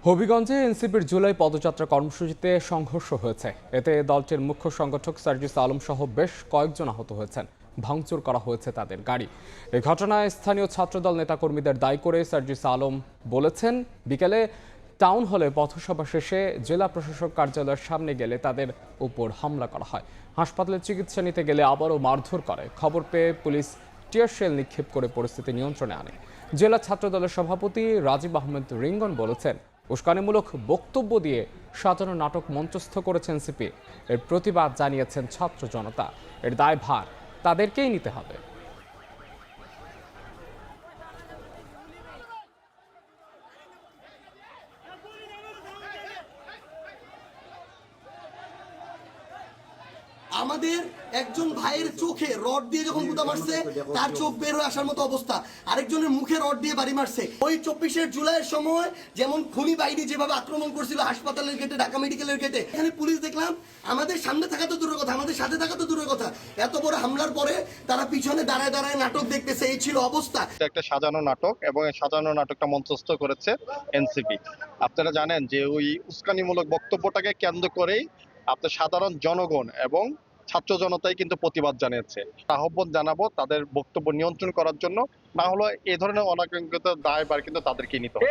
হবিগঞ্জে এনসিপির জুলাই পদযাত্রা কর্মসূচিতে সংঘর্ষ হয়েছে। এতে দলটির মুখ্য সংগঠক সার্জিস আলম সহ বেশ কয়েকজন আহত হয়েছেন। ভাঙচুর করা হয়েছে তাদের গাড়ি। এই ঘটনায় স্থানীয় ছাত্রদল নেতাকর্মীদের দায়ী করে সার্জিস আলম বলেছেন, বিকেলে টাউন হলে পথসভা শেষে জেলা প্রশাসক কার্যালয়ের সামনে গেলে তাদের উপর হামলা করা হয়। হাসপাতালে চিকিৎসা নিতে গেলে আবারও মারধর করে। খবর পেয়ে পুলিশ টিয়ার শেল নিক্ষেপ করে পরিস্থিতি নিয়ন্ত্রণে আনে। জেলা ছাত্রদলের সভাপতি রাজীব আহমেদ রিঙ্গন বলেছেন, উস্কানিমূলক বক্তব্য দিয়ে সাজানো নাটক মঞ্চস্থ করেছেন এনসিপি। এর প্রতিবাদ জানিয়েছেন ছাত্র জনতা। এর দায়ভার তাদেরকেই নিতে হবে। আমাদের একজন ভাইয়ের চোখে রড দিয়ে যখন গুতা মারছে, তার চোখ বের হয়ে আসার মতো অবস্থা। আরেকজনের মুখে রড দিয়ে বাড়ি মারছে। ওই 24 জুলাইয়ের সময় যেমন খুনি বাহিনী যেভাবে আক্রমণ করছিল হাসপাতালের গেটে, ঢাকা মেডিকেলের গেটে, এখানে পুলিশ দেখলাম আমাদের সামনে থাকা তো দূরের কথা, আমাদের সাথে থাকা তো দূরের কথা, এত বড় হামলার পরে তারা পিছনে দাঁড়ায় দাঁড়ায় নাটক দেখতেছে। এই ছিল অবস্থা। একটা সাজানো নাটক, এবং এই সাজানো নাটকটা মঞ্চস্থ করেছে এনসিপি। আপনারা জানেন যে ওই উস্কানিমূলক বক্তব্যটাকে কেন্দ্র করেই আপনার সাধারণ জনগণ এবং ছাত্র জনতাই কিন্তু প্রতিবাদ জানিয়েছে। আহ্বান জানাবো তাদের বক্তব্য নিয়ন্ত্রণ করার জন্য, না হলে এই ধরনের অনাকাঙ্ক্ষিত দায়ভার কিন্তু তাদেরকেই নিতে হবে।